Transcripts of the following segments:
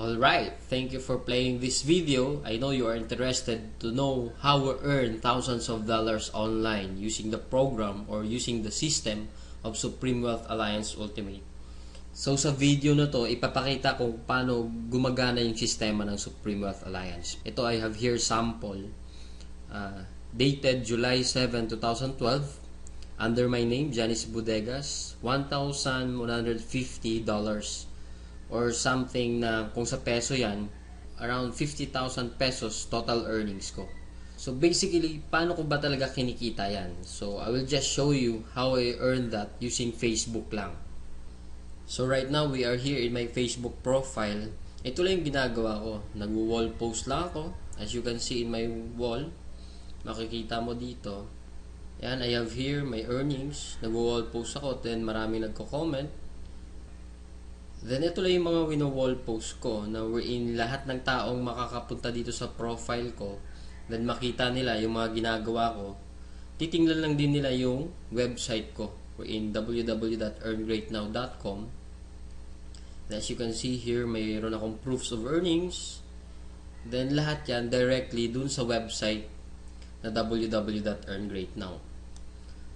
Alright, thank you for playing this video. I know you are interested to know how we earn thousands of dollars online using the program or using the system of Supreme Wealth Alliance Ultimate. So sa video na to, ipapakita ko paano gumagana yung sistema ng Supreme Wealth Alliance. Ito I have here sample dated July 7, 2012 under my name, Janice Bodegas, $1,150 or something na kung sa peso yan, around 50,000 pesos total earnings ko. So basically, paano ko ba talaga kinikita yan? So I will just show you how I earned that using Facebook lang. So right now, we are here in my Facebook profile. Ito lang yung ginagawa ko. Nag-wall post lang ako. As you can see in my wall, makikita mo dito. Yan, I have here my earnings. Nag-wall post ako, then maraming nagko-comment. Then ito lang yung mga wino-wall post ko na wherein lahat ng taong makakapunta dito sa profile ko, then makita nila yung mga ginagawa ko. Titingnan lang din nila yung website ko wherein www.earngreatnow.com. As you can see here, mayroon akong proofs of earnings. Then lahat yan directly dun sa website na www.earngreatnow.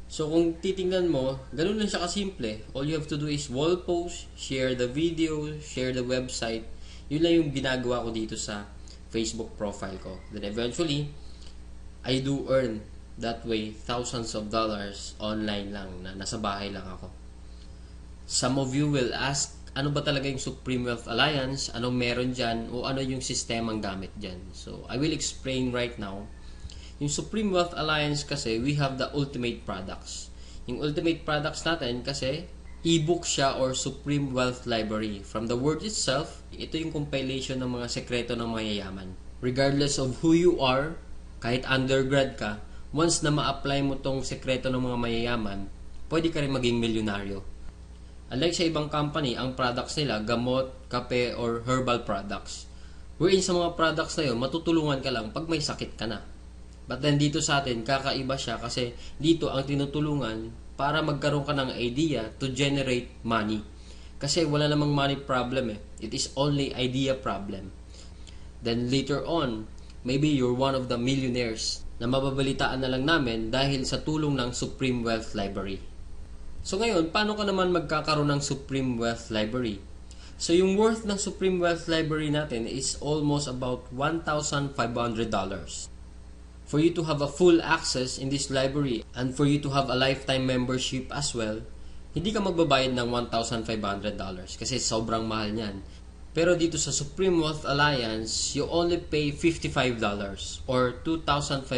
So kung titingnan mo, ganun lang siya kasimple. All you have to do is wall post, share the video, share the website. Yun lang yung ginagawa ko dito sa Facebook profile ko. Then eventually, I do earn that way thousands of dollars online lang na nasa bahay lang ako. Some of you will ask, ano ba talaga yung Supreme Wealth Alliance? Anong meron dyan? O ano yung sistemang gamit dyan? So I will explain right now. Yung Supreme Wealth Alliance kasi, we have the ultimate products. Yung ultimate products natin kasi, e-book siya or Supreme Wealth Library. From the word itself, ito yung compilation ng mga sekreto ng mayayaman. Regardless of who you are, kahit undergrad ka, once na ma-apply mo tong sekreto ng mga mayayaman, pwede ka rin maging milyonaryo. Unlike sa ibang company, ang products nila, gamot, kape, or herbal products. Wherein sa mga products na yun, matutulungan ka lang pag may sakit ka na. But then dito sa atin, kakaiba siya kasi dito ang tinutulungan para magkaroon ka ng idea to generate money. Kasi wala namang money problem eh. It is only idea problem. Then later on, maybe you're one of the millionaires na mababalitaan na lang namin dahil sa tulong ng Supreme Wealth Library. So ngayon, paano ka naman magkakaroon ng Supreme Wealth Library? So yung worth ng Supreme Wealth Library natin is almost about $1,500. For you to have a full access in this library and for you to have a lifetime membership as well, hindi ka magbabayad ng $1,500 kasi sobrang mahal niyan. Pero dito sa Supreme Wealth Alliance, you only pay $55 or 2,500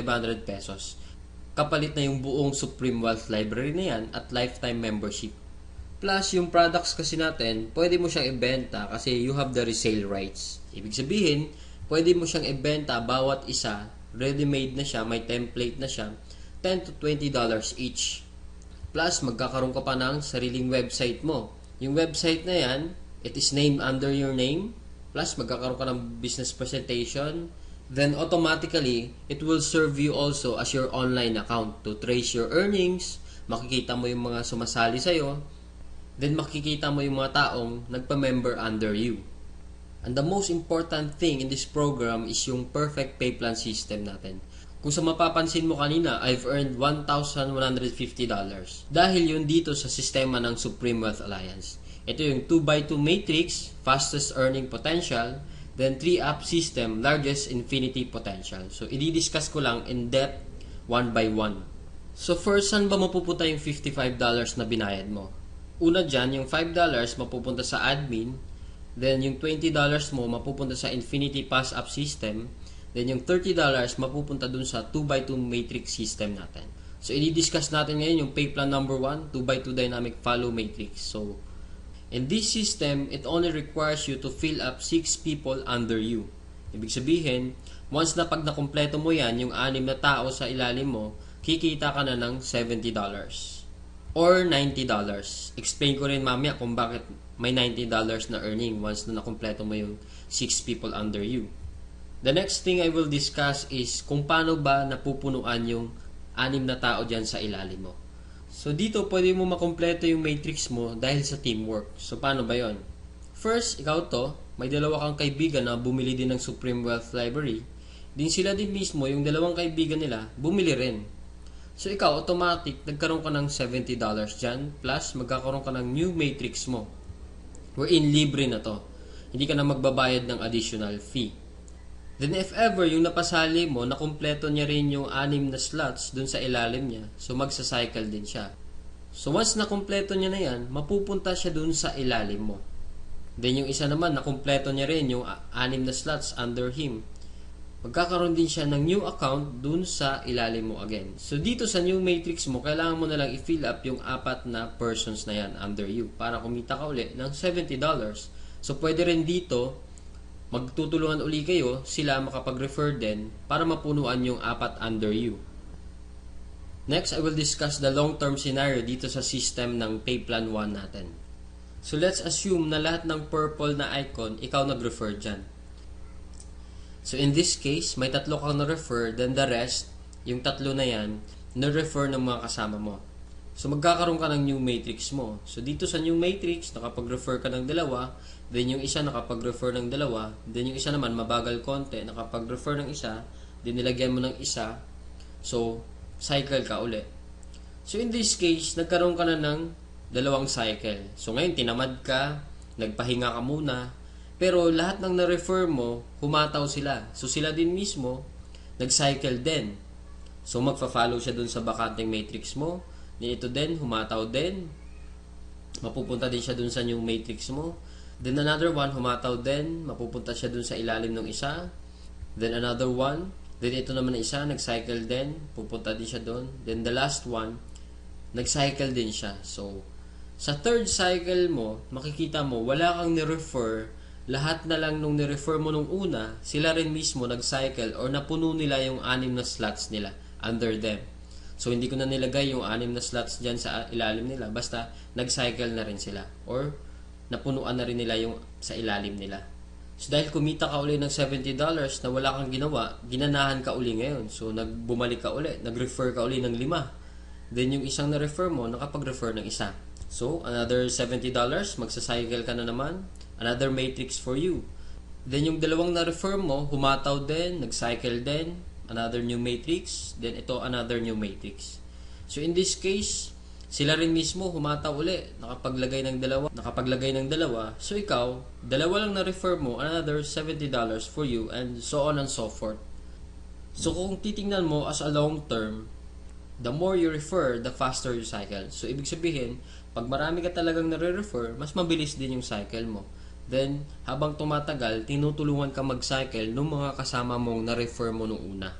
pesos. Kapalit na yung buong Supreme Wealth Library na yan at lifetime membership. Plus, yung products kasi natin, pwede mo siyang ibenta kasi you have the resale rights. Ibig sabihin, pwede mo siyang ibenta bawat isa. Ready-made na siya, may template na siya, $10 to $20 each. Plus, magkakaroon ka pa ng sariling website mo. Yung website na yan, it is named under your name. Plus, magkakaroon ka ng business presentation. Then, automatically, it will serve you also as your online account to trace your earnings. Makikita mo yung mga sumasali sa'yo. Then, makikita mo yung mga taong nagpa-member under you. And the most important thing in this program is yung perfect pay plan system natin. Kung sa mapapansin mo kanina, I've earned $1,150 dahil yun dito sa sistema ng Supreme Wealth Alliance. Ito yung 2x2 matrix, fastest earning potential, then 3-up system, largest infinity potential. So, i-discuss ko lang in depth, one by one. So, first, saan ba mapupunta yung $55 na binayad mo? Una dyan, yung $5 mapupunta sa admin. Then, yung $20 mo mapupunta sa Infinity Pass Up System. Then, yung $30 mapupunta dun sa 2x2 Matrix System natin. So, i-discuss natin ngayon yung pay plan number 1, 2x2 Dynamic Follow Matrix. So, in this system, it only requires you to fill up 6 people under you. Ibig sabihin, once na pag nakumpleto mo yan, yung 6 na tao sa ilalim mo, kikita ka na ng $70 or $90. Explain ko rin mamaya kung bakit may $90 na earning once na nakumpleto mo yung 6 people under you. The next thing I will discuss is kung paano ba napupunuan yung 6 na tao dyan sa ilalim mo. So dito pwede mo makumpleto yung matrix mo dahil sa teamwork. So paano ba yon? First, ikaw to, may dalawa kang kaibigan na bumili din ng Supreme Wealth Library, din sila din mismo, yung dalawang kaibigan nila, bumili rin. So ikaw, automatic, nagkaroon ka ng $70 dyan, plus magkakaroon ka ng new matrix mo. Wherein libre na to. Hindi ka na magbabayad ng additional fee. Then if ever, yung napasali mo, nakumpleto niya rin yung 6 na slots dun sa ilalim niya, so magsacycle din siya. So once nakumpleto niya na yan, mapupunta siya dun sa ilalim mo. Then yung isa naman, nakumpleto niya rin yung 6 na slots under him. Magkakaroon din siya ng new account dun sa ilalim mo again. So dito sa new matrix mo, kailangan mo na lang i-fill up yung 4 na persons na yan under you para kumita ka uli ng $70. So pwede rin dito, magtutulungan uli kayo, sila makapag-refer din para mapunuan yung 4 under you. Next, I will discuss the long-term scenario dito sa system ng Pay Plan 1 natin. So let's assume na lahat ng purple na icon, ikaw nag-refer dyan. So in this case, may 3 kang na-refer, then the rest, yung 3 na yan, na-refer ng mga kasama mo. So magkakaroon ka ng new matrix mo. So dito sa new matrix, nakapag-refer ka ng 2, then yung isa nakapag-refer ng 2, then yung isa naman mabagal konti, nakapag-refer ng isa, then nilagyan mo ng isa, so cycle ka uli. So in this case, nagkaroon ka na ng 2 cycle. So ngayon, tinamad ka, nagpahinga ka muna, pero lahat ng na-refer mo, humataw sila. So sila din mismo, nag-cycle din. So magfa-follow siya dun sa bakanting matrix mo, ito din, humataw din, mapupunta din siya dun sa new matrix mo. Then another one, humataw din, mapupunta siya dun sa ilalim ng isa. Then another one, then ito naman na isa, nag-cycle din, pupunta din siya dun. Then the last one, nag-cycle din siya. So, sa third cycle mo, makikita mo, wala kang ni-refer, lahat na lang nung ni-refer mo nung una, sila rin mismo nag-cycle or napuno nila yung 6 na slots nila under them. So, hindi ko na nilagay yung 6 na slots dyan sa ilalim nila. Basta, nag-cycle na rin sila. Or, napunuan na rin nila yung sa ilalim nila. So, dahil kumita ka uli ng $70 na wala kang ginawa, ginanahan ka uli ngayon. So, bumalik ka uli. Nag-refer ka uli ng 5. Then, yung isang na-refer mo, nakapag-refer ng isa. So, another $70, magsacycle ka na naman. Another matrix for you. Then, yung 2 na-refer mo, humataw din, nag-cycle din. Another new matrix, then ito another new matrix. So in this case, sila rin mismo humataw uli, nakapaglagay ng 2. So ikaw, 2 lang na-refer mo, another $70 for you, and so on and so forth. So kung titingnan mo as a long term, the more you refer, the faster you cycle. So ibig sabihin, pag marami ka talagang nare-refer, mas mabilis din yung cycle mo. Then, habang tumatagal, tinutulungan ka mag-cycle ng mga kasama mong na-refer mo nung una.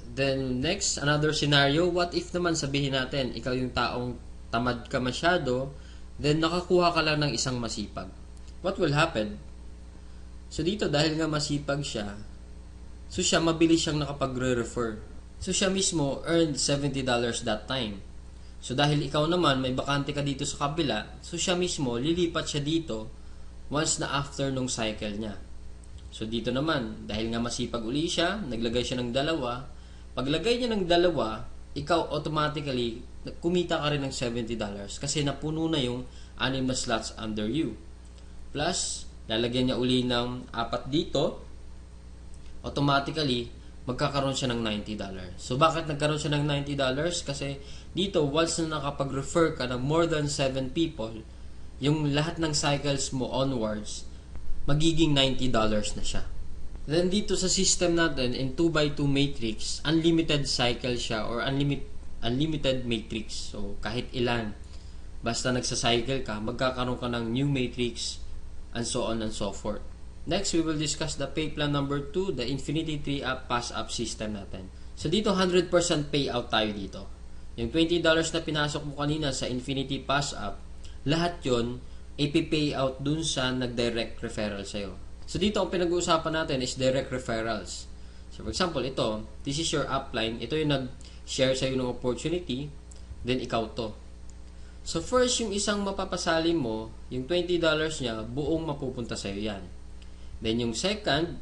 Then, next, another scenario. What if naman sabihin natin, ikaw yung taong tamad ka masyado, then nakakuha ka lang ng isang masipag. What will happen? So, dito, dahil nga masipag siya, so siya, mabilis siyang nakapagre-refer. So, siya mismo earned $70 that time. So, dahil ikaw naman, may bakante ka dito sa kabila, so siya mismo, lilipat siya dito once na after nung cycle niya. So dito naman, dahil nga masipag uli siya, naglagay siya ng 2. Paglagay niya ng 2, ikaw automatically, kumita ka rin ng $70 kasi napuno na yung 6 na slots under you. Plus, lalagyan niya uli ng 4 dito, automatically, magkakaroon siya ng $90. So bakit nagkaroon siya ng $90? Kasi dito, once na nakapag-refer ka ng more than 7 people, yung lahat ng cycles mo onwards, magiging $90 na siya. Then dito sa system natin, in 2x2 matrix, unlimited cycle siya or unlimited matrix. So kahit ilan, basta nagsa-cycle ka, magkakaroon ka ng new matrix, and so on and so forth. Next, we will discuss the pay plan number 2, the Infinity 3-up pass-up system natin. So dito, 100% payout tayo dito. Yung $20 na pinasok mo kanina sa Infinity pass-up, lahat yon ipipay out dun sa nag-direct referral sa'yo. So dito, ang pinag-uusapan natin is direct referrals. So for example, ito, this is your upline. Ito yung nag-share sa'yo ng opportunity, then ikaw to. So first, yung isang mapapasali mo, yung $20 niya, buong mapupunta sa'yo yan. Then yung second,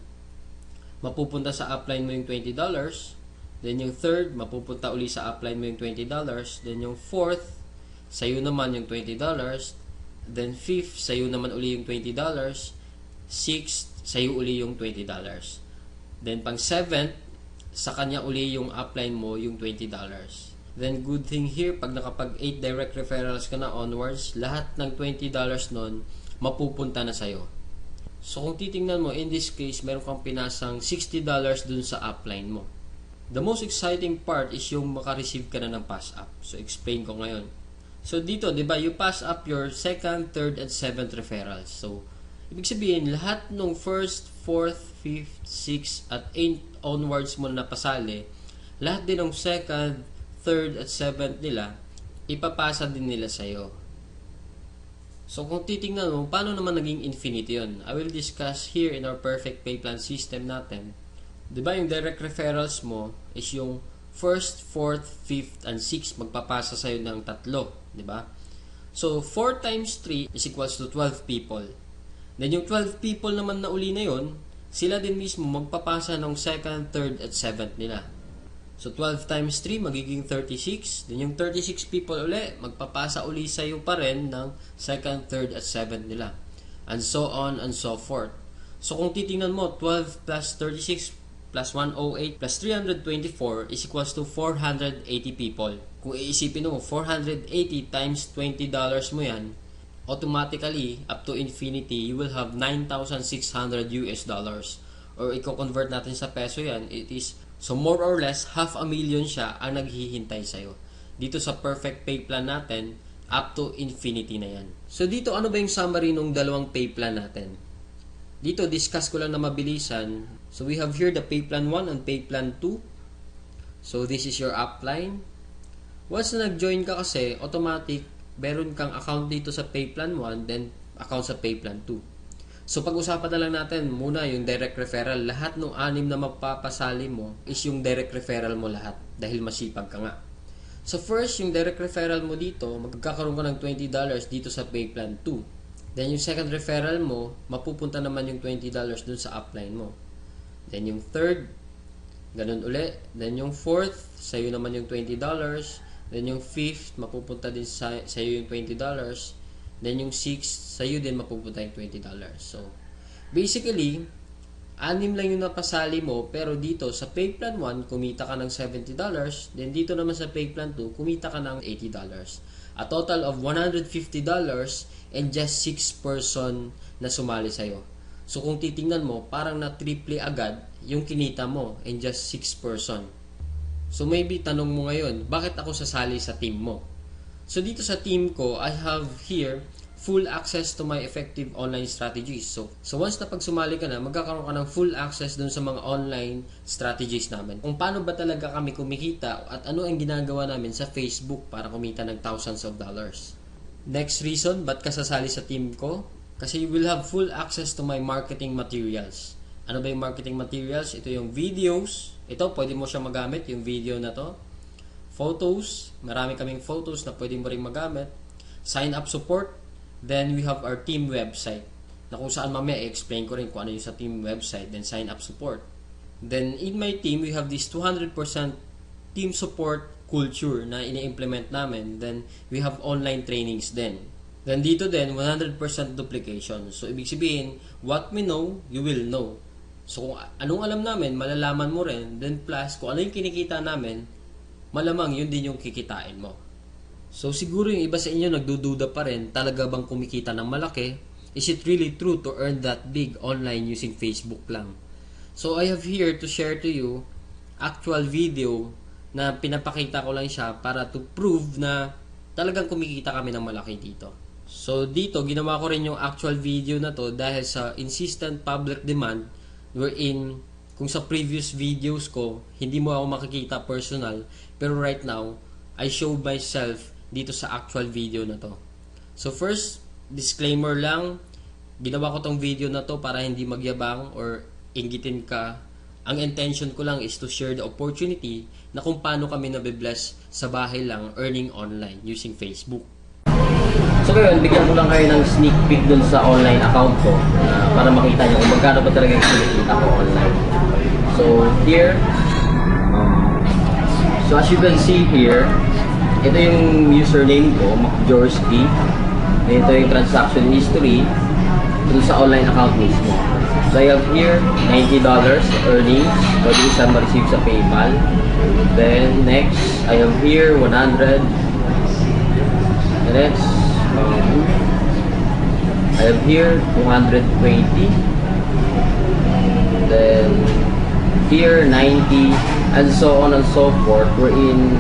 mapupunta sa upline mo yung $20. Then yung third, mapupunta uli sa upline mo yung $20. Then yung fourth, sa'yo naman yung $20. Then fifth, sa'yo naman uli yung $20. 6th, sa'yo uli yung $20. Then, pang 7th, sa kanya uli yung upline mo yung $20. Then, good thing here, pag nakapag 8 direct referrals ka na onwards, lahat ng $20 nun, mapupunta na sa'yo. So, kung titingnan mo, in this case, meron kang pinasang $60 dun sa upline mo. The most exciting part is yung makareceive ka na ng pass up. So, explain ko ngayon. So, dito, di ba, you pass up your 2nd, 3rd, and 7th referrals. So, ibig sabihin, lahat ng 1st, 4th, 5th, 6th, at 8th onwards mo na pasali, lahat din ng 2nd, 3rd, at 7th nila, ipapasa din nila sa'yo. So, kung titingnan mo, paano naman naging infinite yun? I will discuss here in our perfect pay plan system natin. Diba yung direct referrals mo is yung 1st, 4th, 5th, and 6th magpapasa sa'yo ng 3. Diba? So, 4 times 3 is equals to 12 people. Then, yung 12 people naman na uli na yun, sila din mismo magpapasa ng 2nd, 3rd, at 7th nila. So, 12 times 3 magiging 36. Then, yung 36 people uli, magpapasa uli sa'yo pa rin ng 2nd, 3rd, at 7th nila. And so on and so forth. So, kung titingnan mo, 12 plus 36 plus 108 plus 324 is equals to 480 people. Kung iisipin mo, 480 times $20 mo yan, automatically, up to infinity, you will have $9,600 US dollars. Or i-convert natin sa peso yan, it is, so more or less, 500,000 siya ang naghihintay sa'yo. Dito sa perfect pay plan natin, up to infinity na yan. So dito, ano ba yung summary ng dalawang pay plan natin? Dito, discuss ko lang na mabilisan. So, we have here the pay plan 1 and pay plan 2. So, this is your upline. Once na nag-join ka kasi, automatic, meron kang account dito sa pay plan 1, then account sa pay plan 2. So, pag-usapan na lang natin muna yung direct referral. Lahat ng 6 na magpapasali mo is yung direct referral mo lahat dahil masipag ka nga. So, first, yung direct referral mo dito, magkakaroon ka ng $20 dito sa pay plan 2. Then, yung second referral mo, mapupunta naman yung $20 dun sa upline mo. Then, yung third, ganun uli. Then, yung fourth, sa'yo naman yung $20. Then, yung fifth, mapupunta din sa'yo yung $20. Then, yung sixth, sa'yo din mapupunta yung $20. So, basically, 6 lang yung napasali mo, pero dito sa pay plan 1, kumita ka ng $70. Then, dito naman sa pay plan 2, kumita ka ng $80. A total of $150 and just 6 person na sumali sa'yo. So, kung titingnan mo, parang na-triple agad yung kinita mo and just 6 person. So, maybe tanong mo ngayon, bakit ako sasali sa team mo? So, dito sa team ko, I have here full access to my effective online strategies. So once na pag sumali ka na, magkakaroon ka ng full access dun sa mga online strategies namin. Kung paano ba talaga kami kumikita at ano ang ginagawa namin sa Facebook para kumita ng thousands of dollars. Next reason, ba't ka sasali sa team ko? Kasi you will have full access to my marketing materials. Ano ba yung marketing materials? Ito yung videos. Ito, pwede mo siya magamit, yung video na to. Photos. Marami kaming photos na pwede mo rin magamit. Sign up support. Then, we have our team website na kung saan mamaya i-explain ko rin kung ano yung sa team website. Then, sign up support. Then, in my team, we have this 200% team support culture na ini-implement namin. Then, we have online trainings din. Then, dito din, 100% duplication. So, ibig sabihin, what we know, you will know. So, kung anong alam namin, malalaman mo rin. Then, plus, kung ano yung kinikita namin, malamang yun din yung kikitain mo. So, siguro yung iba sa inyo nagdududa pa rin, talaga bang kumikita ng malaki? Is it really true to earn that big online using Facebook lang? So, I have here to share to you actual video na pinapakita ko lang siya para to prove na talagang kumikita kami ng malaki dito. So, dito, ginawa ko rin yung actual video na to dahil sa insistent public demand wherein kung sa previous videos ko, hindi mo ako makikita personal, pero right now, I show myself dito sa actual video na to. So first, disclaimer lang, ginawa ko tong video na to para hindi magyabang or inggitin ka. Ang intention ko lang is to share the opportunity na kung paano kami nabibless sa bahay lang earning online using Facebook. So ngayon, bigyan ko lang kayo ng sneak peek dun sa online account ko para makita nyo kung magkano ba talaga yung kinikita ko online. So here, so as you can see here, ito yung username ko, MacJorsky. Ito yung transaction history. dun sa online account mismo. So I have here $90 earnings. Pwede siya ma-receive sa PayPal. Then next, I have here 100. And next, I have here 220. Then here 90, and so on and so forth. We're in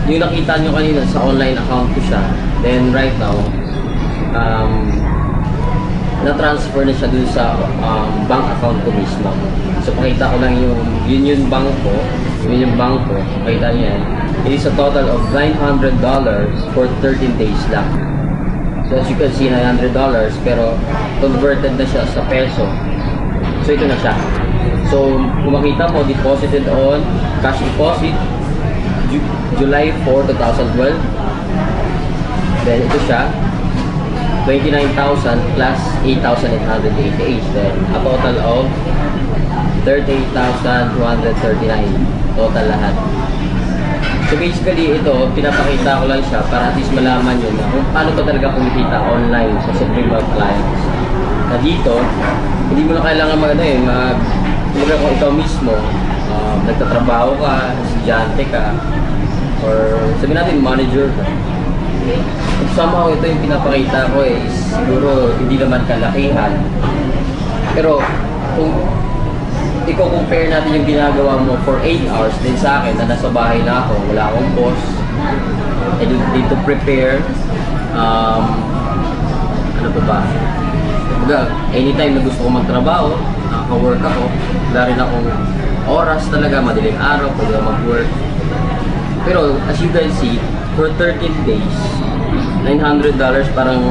yung nakita nyo kanina sa online account ko siya. Then right now, na-transfer na siya dun sa bank account ko mismo. So pakita ko lang yung bank ko. Yun yung bank ko. Pakita nyo yan. It is a total of $900 for 13 days lang. So as you can see, $900, pero converted na siya sa peso. So ito na siya. So kung makita mo, deposited on cash deposit July 4, 2012. Then ito siya, 29,000 plus 8,888. Then a total of 38,239 total lahat. So basically ito, pinapakita ko lang siya para at least malaman nyo na kung paano ba talaga kumikita online sa Supreme Wealth Alliance. Na dito, hindi mo na kailangan kung ikaw mismo, nagtatrabaho ka, estudyante ka, or sabihin natin manager ka. Somehow ito yung pinapakita ko is siguro hindi naman kalakihan. Pero kung i-compare natin yung ginagawa mo for 8 hours din sa akin na nasa bahay na ako, wala akong boss, I need to prepare, ano pa ba? Anytime na gusto ko magtrabaho, nakaka-work ako, wala rin akong oras talaga, madaling araw, pwede ako mag-work. Pero as you guys see, for 13 days, $900 parang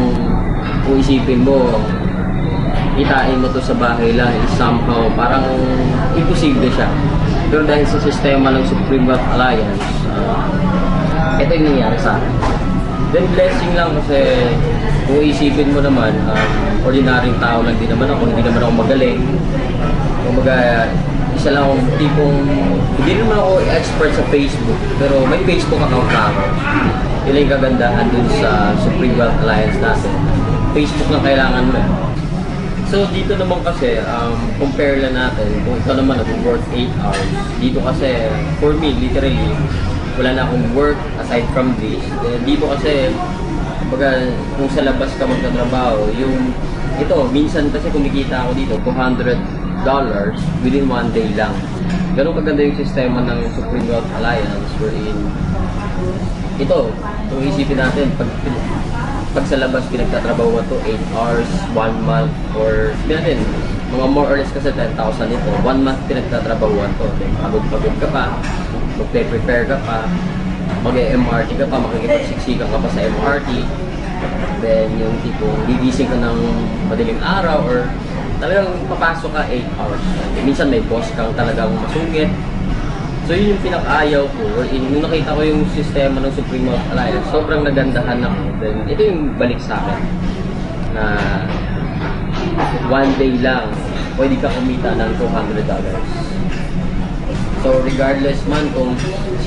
kung isipin mo, kitain mo to sa bahay lang, somehow parang imposible siya. Pero dahil sa sistema ng Supreme Wealth Alliance, ito yung nangyari sa akin. Then blessing lang kasi kung isipin mo naman, ordinaryong tao lang din naman ako, hindi naman ako magaling. Kumbaga, isa lang akong tipong, hindi naman ako expert sa Facebook, pero may Facebook account na ako. Yun yung kagandahan dun sa Supreme Wealth Alliance natin. Facebook lang kailangan mo. So dito naman kasi, compare lang natin kung ito naman nag-work 8 hours. Dito kasi, for me, literally, wala na akong work aside from this. Dito kasi, kung sa labas ka magtatrabaho, ito, minsan kasi kumikita ako dito, $200 within 1 day lang. Ganun kaganda yung sistema ng Supreme Wealth Alliance wherein ito, kung isipin natin, pag sa labas pinagtatrabaho to 8 hours, 1 month, or sabihin natin, mga more or less kasi 10,000 ito, 1 month pinagtatrabaho to. Pagod-pagod ka pa, magpe-prepare ka pa, mag-MRT ka pa, makikipagsiksikan ka pa sa MRT, then yung tipong gigising ka ng madaling araw or talagang papasok ka 8 hours. Minsan may boss kang talagang masungit. So yun yung pinaka-ayaw ko. Nung nakita ko yung sistema ng Supreme Wealth Alliance, sobrang nagandahan ako. Then ito yung balik sa akin na 1 day lang pwede ka kumita ng $200. So regardless man kung